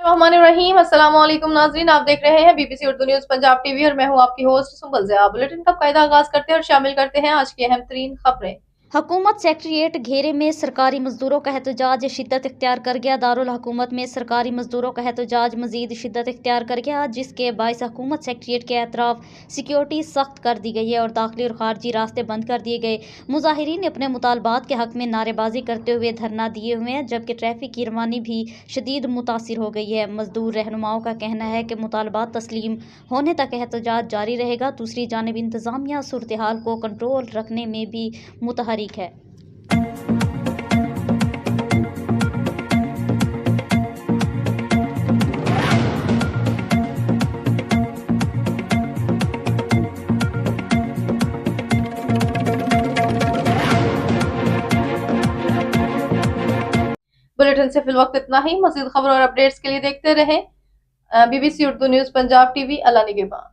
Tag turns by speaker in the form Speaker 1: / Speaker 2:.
Speaker 1: रहीम अस्सलाम वालेकुम नाज़रीन, आप देख रहे हैं BBC Urdu news Punjab TV और मैं हूं आपकी होस्ट सुंबल ज़िया। बुलेटिन का कायदा आगाज करते हैं और शामिल करते हैं आज की अहम तरीन खबरें।
Speaker 2: हुकूमत सेक्रेटेरिएट घेरे में सरकारी मजदूरों का एहतजाज शिद्दत इख्तियार कर गया। दारुल हुकूमत में सरकारी मजदूरों का एहतजाज मजीद शिद्दत इख्तियार कर गया, जिसके बायस हुकूमत सेक्रेटेरिएट के अतराफ सिक्योरिटी सख्त कर दी गई है और दाखिली और खारजी रास्ते बंद कर दिए गए। मुजाहिरीन ने अपने मुतालबात के हक में नारेबाजी करते हुए धरना दिए हुए हैं, जबकि ट्रैफिक की रवानी भी शदीद मुतासिर हो गई है। मजदूर रहनुमाओं का कहना है कि मुतालबात तस्लीम होने तक एहतजाज जारी रहेगा। दूसरी जानिब इंतजामिया सूरत हाल को कंट्रोल रखने में भी मुतहरिक है।
Speaker 1: बुलेटिन से फिल वक्त इतना ही। मज़ीद खबर और अपडेट्स के लिए देखते रहें BBC Urdu news Punjab TV. Allah निगहबान।